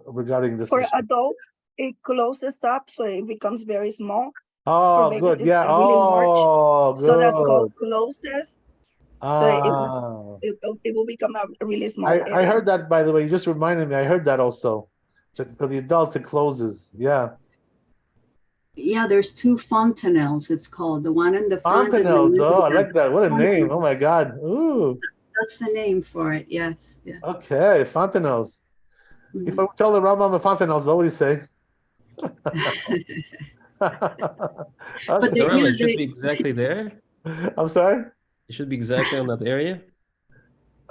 regarding this. For adults, it closes up, so it becomes very small. Oh, good. Yeah. Really good. So that's called closes. So it will become a really small area. I heard that, by the way. You just reminded me. I heard that also. That for the adults, it closes. Yeah. Yeah, there's two fontanelles. It's called the one in the front. Fontanelles. Oh, I like that. What a name! Oh my God. Ooh. That's the name for it. Yes. Okay, fontanelles. Mm-hmm. If I tell the Rambam the fontanelles, what would he say? But it should be exactly there. I'm sorry. It should be exactly on that area.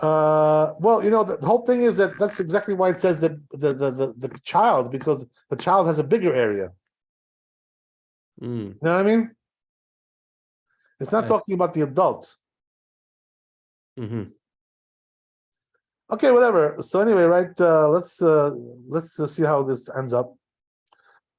Well, the whole thing is that's exactly why it says that the child, because the child has a bigger area. Mm. You know what I mean? It's not I- talking about the adult. Mhm. Okay, whatever. So anyway, right? Let's see how this ends up.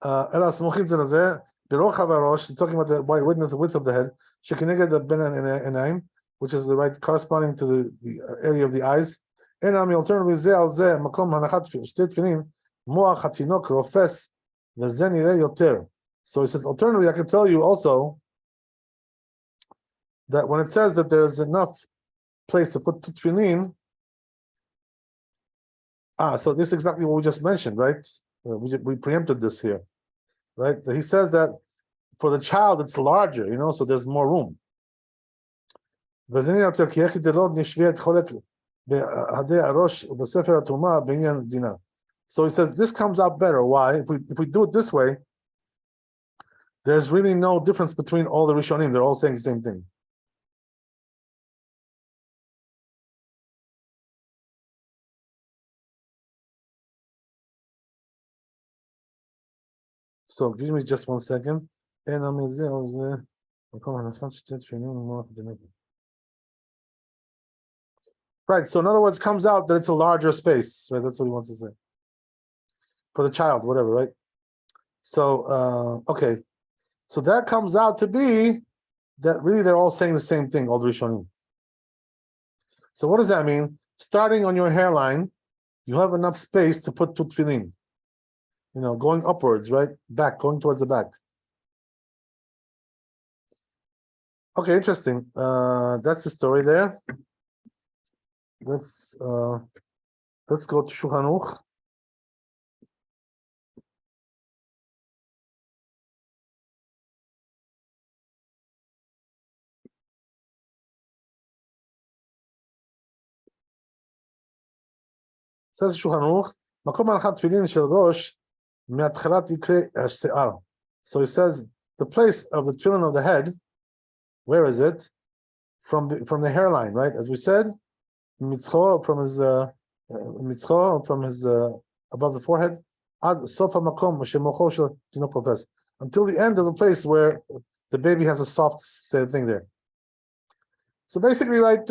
Ela smuchim zenazeh berochav harosh. Talking about the width of the head. Shekineged the ben enaim, which is the right corresponding to the area of the eyes. Enam alternatively zeh al zeh makom hanachat shtei tefillin moach hatinok rofes v'zen yireh yoter. So he says alternatively, I can tell you also that when it says that there's enough place to put tefillin. So this is exactly what we just mentioned, right? We preempted this here, right? He says that for the child it's larger, so there's more room. So he says this comes out better. Why? If we do it this way, there's really no difference between all the Rishonim. They're all saying the same thing. So give me just 1 second. Right. So in other words, comes out that it's a larger space. Right. That's what he wants to say. For the child, whatever. Right. So okay. So that comes out to be that really they're all saying the same thing. All the Rishonim. So what does that mean? Starting on your hairline, you have enough space to put tefillin. Going upwards, right? Back, going towards the back. Okay, interesting. That's the story there. Let's go to Shulchan Aruch. Says Shulchan Aruch, Makom hanchat tefillin shel rosh me'atchalat yikre she'ar. So he says the place of the tefillin of the head. Where is it? From the hairline, right? As we said, mitzcho from his above the forehead, ad sofa makom shemocho shel tinok profes, until the end of the place where the baby has a soft thing there. So basically, right?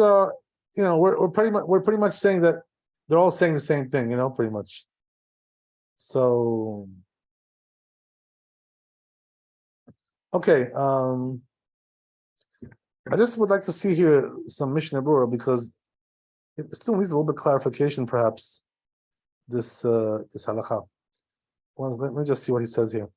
We're pretty much saying that they're all saying the same thing. Pretty much. So okay. I just would like to see here some Mishnah Berurah because it still needs a little bit of clarification, perhaps. This halakha. Well, let me just see what he says here.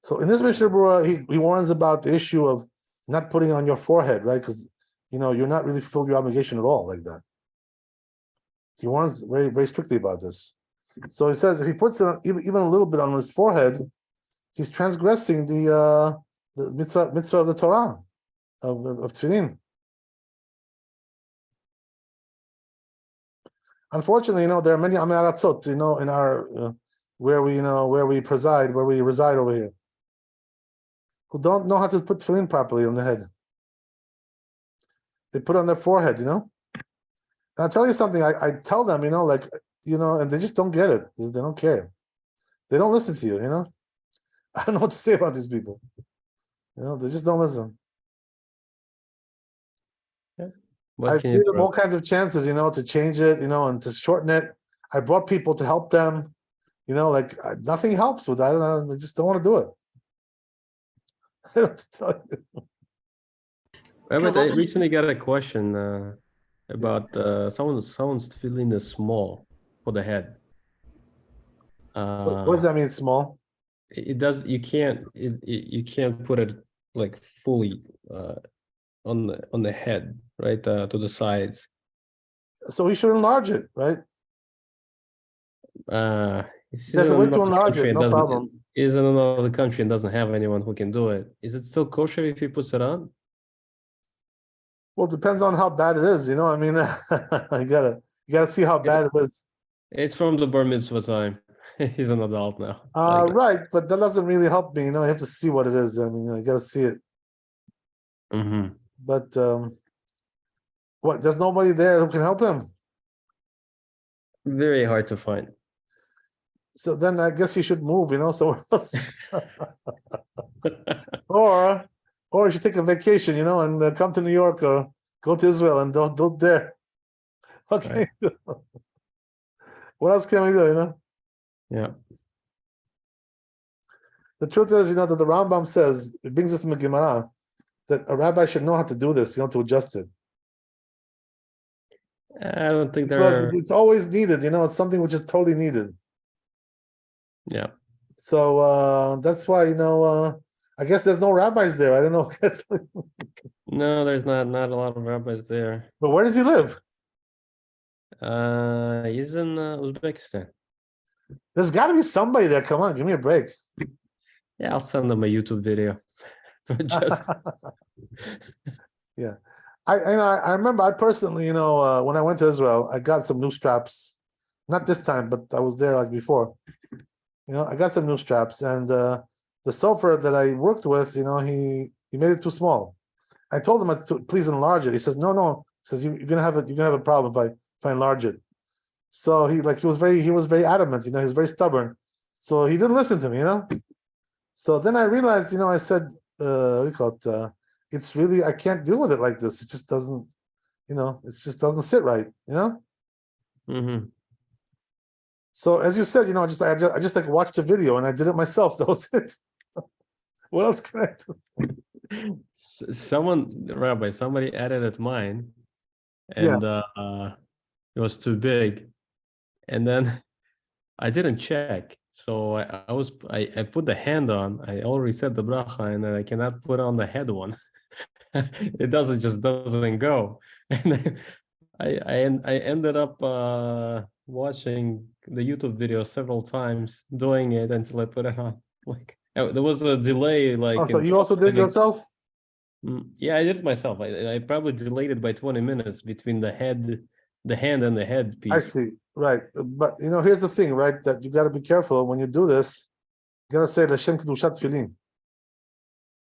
So in this Mishnah Berurah, he warns about the issue of not putting it on your forehead, right? Because you're not really fulfilled your obligation at all like that. He warns very, very strictly about this. So he says if he puts it on, even a little bit on his forehead, he's transgressing the mitzvah of the Torah of tefillin. Unfortunately, there are many amaratzot, in our where we reside over here, who don't know how to put tefillin properly on the head. They put it on their forehead, And I'll tell you something. I tell them, and they just don't get it. They don't care. They don't listen to you, I don't know what to say about these people. They just don't listen. Yeah. What I can gave you them do? all kinds of chances, to change it, and to shorten it. I brought people to help them, nothing helps with that. They just don't want to do it. I don't have to tell you. Robert, I Kavod- recently got a question about someone's tefillin is small for the head. What does that mean, small? It does you can't put it like fully on the head, right? To the sides. So we should enlarge it, right? He's There's in a way to another enlarge country it, and no problem. is in another country and doesn't have anyone who can do it. Is it still kosher if he puts it on? Well, it depends on how bad it is, I mean, you gotta see how bad it is. It's from the bar mitzvah time. He's an adult now. Like, Right, but that doesn't really help me, you have to see what it is. I mean, you gotta see it. mhm. But what? There's nobody there who can help him. Very hard to find. So then I guess he should move, somewhere else, or he should take a vacation, and come to New York or go to Israel and don't there. Okay. What else can we do? Yeah. The truth is, that the Rambam says, it brings us from the Gemara, that a rabbi should know how to do this, to adjust it. I don't think Because they're it's always needed, it's something which is totally needed. yeah. So that's why, I guess there's no rabbis there. I don't know. No, there's not a lot of rabbis there. But where does he live? He's in Uzbekistan. There's got to be somebody there. Come on, give me a break. Yeah, I'll send them a YouTube video to adjust. Yeah. I remember I personally, when I went to Israel, I got some new straps. Not this time, but I was there like before. I got some new straps, and the sofer that I worked with, he made it too small. I told him to please enlarge it. He says, no. He says you're gonna have a problem if I enlarge it. So he was very adamant. He was very stubborn. So he didn't listen to me. So then I realized, I said, we call it. It's really I can't deal with it like this. It just doesn't, it just doesn't sit right. Mm-hmm. So as you said, I just like watched a video and I did it myself. That was it. What else can I do? Somebody edited mine, and it was too big, and then I didn't check. So I put the hand on. I already said the bracha, and then I cannot put on the head one. It doesn't go, and then I ended up watching the YouTube video several times, doing it until I put it on. Like there was a delay, like Oh, so you also did it yourself? Yeah, I did it myself. I probably delayed it by 20 minutes between the hand and the head piece. I see. Right. But here's the thing, right? That you got to be careful when you do this. You got to say L'Shem Kedushat Tefillin.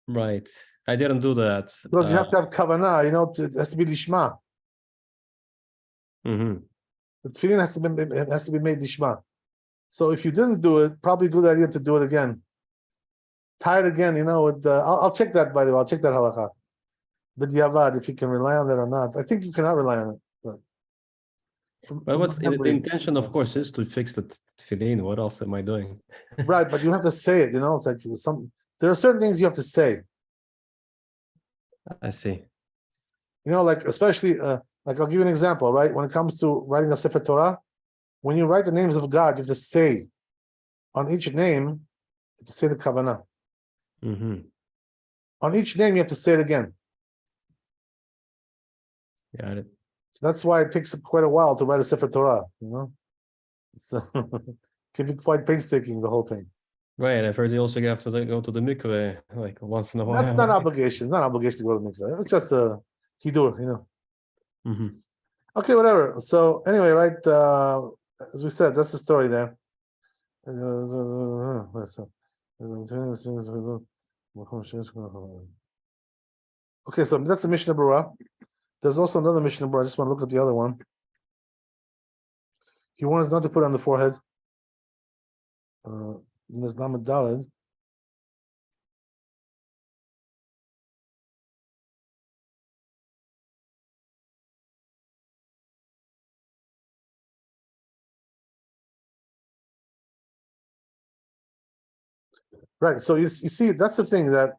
Right. I didn't do that. Because you have to have kavanah, it has to be lishma. Mm-hmm. The tefillin has to be made lishma. So if you didn't do it, probably a good idea to do it again. Tie it again, I'll check that, by the way. I'll check that halakha. But yavad, if you can rely on that or not. I think you cannot rely on it. But what's the intention, of course, is to fix the tefillin. What else am I doing? Right, but you have to say it, it's like there are certain things you have to say. I see. Like especially like I'll give you an example, right? When it comes to writing a Sefer Torah, when you write the names of God, you have to say on each name, you have to say the kavanah. Mm-hmm. On each name, you have to say it again. Got it. So that's why it takes quite a while to write a Sefer Torah, So can be quite painstaking, the whole thing. Right. I've heard you also have to go to the mikveh like once in a while. That's not obligation. It's not obligation to go to the mikveh. It's just a hidur, Mm-hmm. Okay, whatever. So anyway, right, as we said, that's the story there. Okay, so that's the Mishnah Berurah. There's also another Mishnah Berurah. I just want to look at the other one. He wants not to put it on the forehead. There's Lamed Daled. Right. So you see, that's the thing, that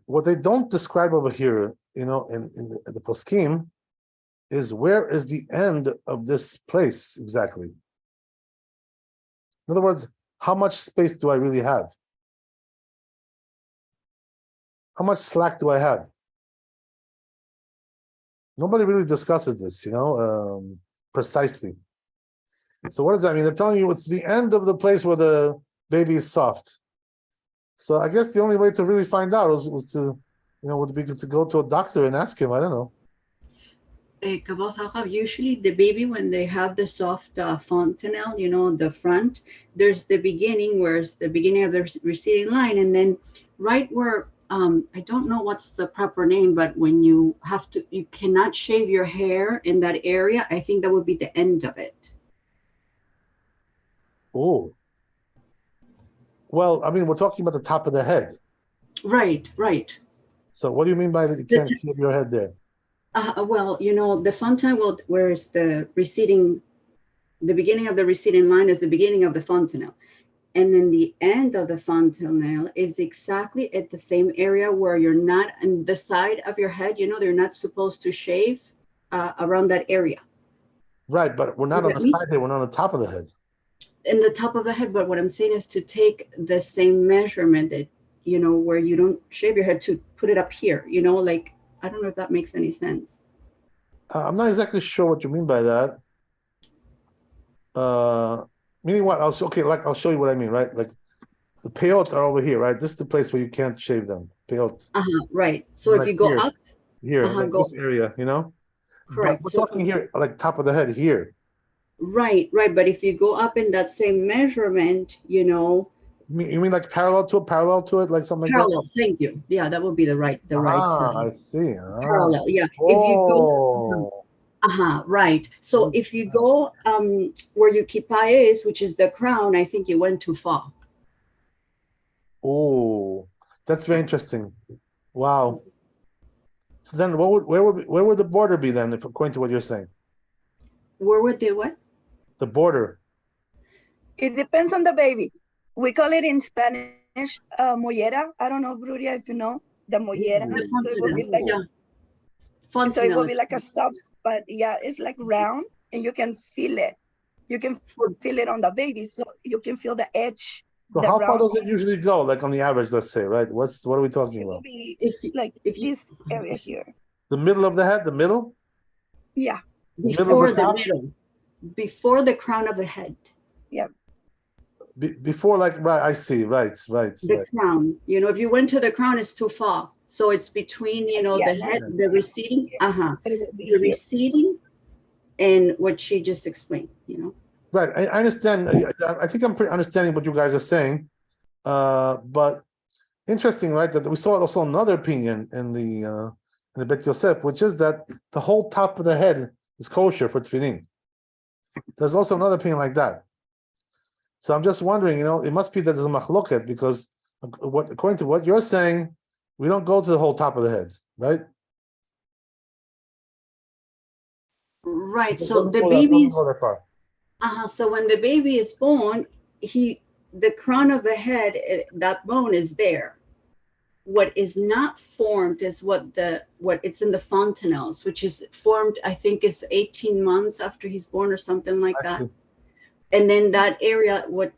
what they don't describe over here, in the poskim, is where is the end of this place exactly. In other words, how much space do I really have? How much slack do I have? Nobody really discusses this, precisely. So what does that mean? They're telling you it's the end of the place where the baby is soft. So I guess the only way to really find out was to, would be to go to a doctor and ask him. I don't know. Usually the baby, when they have the soft fontanelle, the front, there's the beginning, where it's the beginning of the receding line, and then right where, I don't know what's the proper name, but when you cannot shave your hair in that area, I think that would be the end of it. Oh. Well, I mean, we're talking about the top of the head. Right. So what do you mean by that you can't shave your head there? Well, the fontanelle, where is the beginning of the receding line is the beginning of the fontanelle. And then the end of the fontanelle is exactly at the same area where you're not on the side of your head. They're not supposed to shave around that area. Right, but we're not on the side here, we're on the top of the head. In the top of the head, but what I'm saying is to take the same measurement that, where you don't shave your head, to put it up here, like, I don't know if that makes any sense. I'm not exactly sure what you mean by that. Meaning what? I'll show you what I mean, right? Like the peot are over here, right? This is the place where you can't shave them. Peot. Right. So Like if you go here, up, like go, this area, correct. But we're talking here, like top of the head here. Right. But if you go up in that same measurement, You mean like parallel to it, like something parallel, like that? thank you. Yeah, that would be the right. I see. Parallel. Yeah. Oh. If you go, right. So if you go where your kippah is, which is the crown, I think you went too far. Oh, that's very interesting. Wow. So then, where would the border be then, if according to what you're saying? Where would they what? The border. It depends on the baby. We call it in Spanish mollera. I don't know, Bruria, if you know the mollera. So it would be like so it will be like a soft spot. Yeah, it's like round, and you can feel it. You can feel it on the baby, so you can feel the edge. So how far does it usually go? Like on the average, let's say, right? What are we talking It will about? be like this area here. The middle of the head, the middle? Yeah. Before the middle, before the crown of the head. Yeah. Before, like, right, I see, right. The crown, if you went to the crown, it's too far. So it's between, the head, the receding, the receding, and what she just explained, Right, I understand. I think I'm pretty understanding what you guys are saying. But interesting, right? That we saw also another opinion in the Bet Yosef, which is that the whole top of the head is kosher for tefillin. There's also another opinion like that. So I'm just wondering, it must be that there's a machloket, because according to what you're saying, we don't go to the whole top of the head, right? Right. So the baby's so when the baby is born, the crown of the head, that bone is there. What is not formed is what it's in the fontanelles, which is formed, I think, is 18 months after he's born or something like that. And then that area, what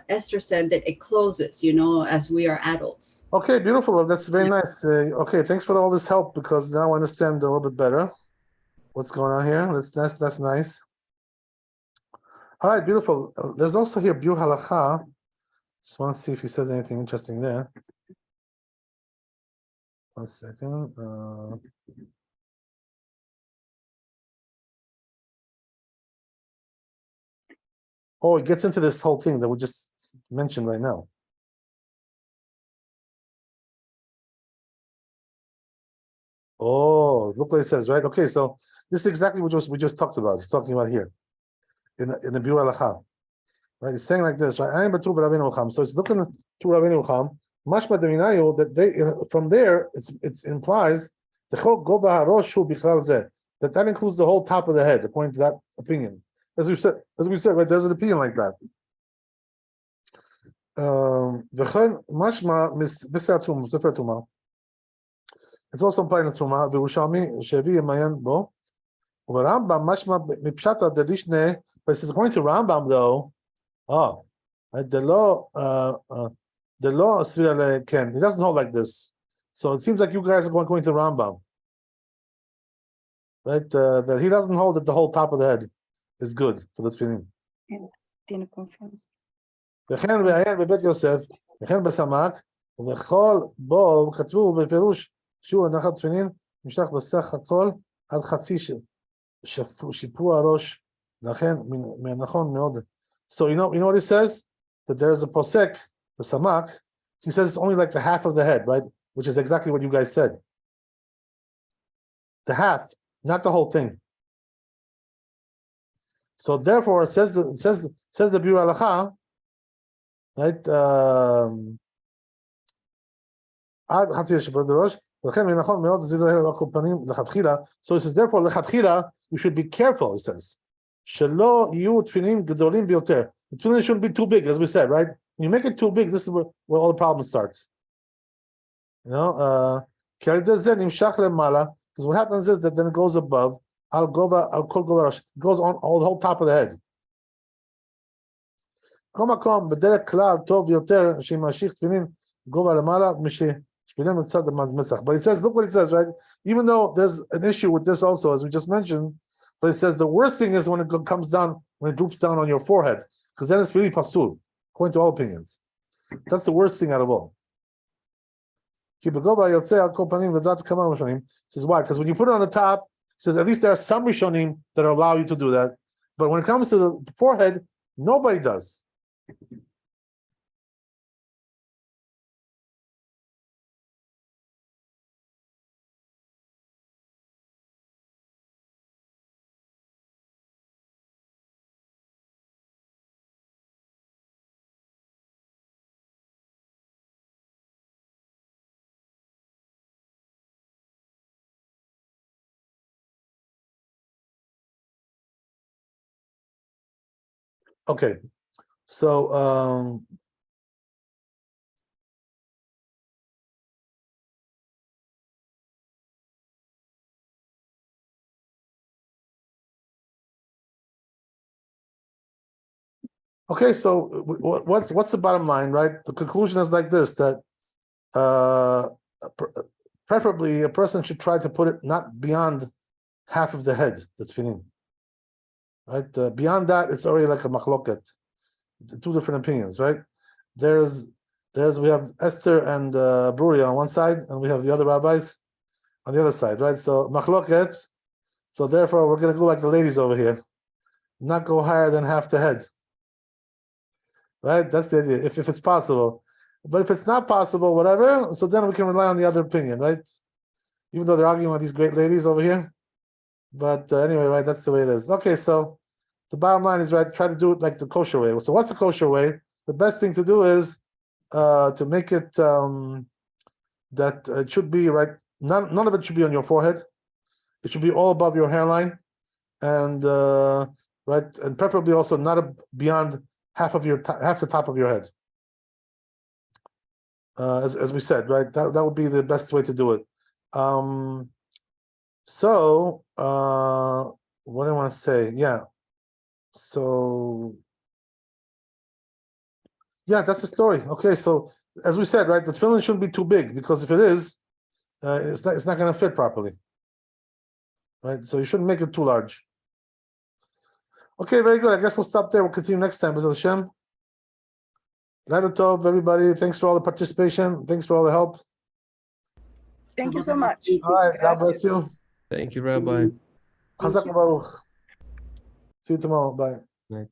Esther said, that it closes, as we are adults. Okay, beautiful. That's very nice. Okay, thanks for all this help, because now I understand a little bit better what's going on here. That's nice. All right, beautiful. There's also here Biur Halacha. Just want to see if he says anything interesting there. 1 second. Oh, it gets into this whole thing that we just mentioned right now. Oh, look what it says, right? Okay, so this is exactly what we just talked about. It's talking about here in the Biur Halacha, right? It's saying like this, right? So it's looking to Rabbeinu Cham. Mashma deminayu, that they from there it implies that includes the whole top of the head, according to that opinion. As we said, right? There's an opinion like that. וכן משמע בספר התרומה. It's also implied in the Truma, בירושלמי שהביא ימיין בו, וברמב"ם משמע מפשטה דלישנה, but it's according to Rambam though, the law סבירה לכן, it doesn't hold like this. So it seems like you guys are going to Rambam. Right, that he doesn't hold that the whole top of the head is good for the tefillin. Tiene confianza. וכן בעיין בבית יוסף, וכן בסמ"ק, ובכל בו כתבו בפירוש שהוא הנחת תפילין, נמשך בסך הכל עד חצי שיפוע הראש, לכן נכון מאוד. So you know what he says? That there is a posek, the samak, he says it's only like the half of the head, right? Which is exactly what you guys said. The half, not the whole thing. So therefore, it says the Biur Halacha, right? So he says, therefore, lechatchila, you should be careful, he says. Shelo yu tefillin gedolim bioter. The tefillin shouldn't be too big, as we said, right? When you make it too big, this is where all the problems starts. You know, because what happens is that then it goes above, it goes on all the whole top of the head. But he says, look what he says, right? Even though there's an issue with this also, as we just mentioned, but he says the worst thing is when it comes down, when it droops down on your forehead, because then it's really pasul, according to all opinions. That's the worst thing out of all. He says why? Because when you put it on the top, he says at least there are some Rishonim that allow you to do that. But when it comes to the forehead, nobody does. Okay, so okay, so what's the bottom line, right? The conclusion is like this: that preferably a person should try to put it not beyond half of the head, the tefillin. Right, beyond that, it's already like a machloket. Two different opinions, right? We have Esther and Bruria on one side, and we have the other rabbis on the other side, right? So machloket. So therefore, we're going to go like the ladies over here, not go higher than half the head. Right? That's the idea. If it's possible, but if it's not possible, whatever. So then we can rely on the other opinion, right? Even though they're arguing with these great ladies over here. But anyway, right? That's the way it is. Okay, so the bottom line is, right, try to do it like the kosher way. So what's the kosher way? The best thing to do is to make it that it should be, right, none of it should be on your forehead. It should be all above your hairline, and right, and preferably also not beyond half the top of your head. As we said, right, that would be the best way to do it. So what do I want to say? Yeah. So yeah, that's the story. Okay, so as we said, right, the tefillin shouldn't be too big, because if it is, it's not going to fit properly. Right, so you shouldn't make it too large. Okay, very good. I guess we'll stop there. We'll continue next time. B'ezras Hashem. Later, Tov, everybody. Thanks for all the participation. Thanks for all the help. Thank you so much. All right, God bless you. Thank you, Rabbi. Chazak Baruch. See you tomorrow. Bye. Right.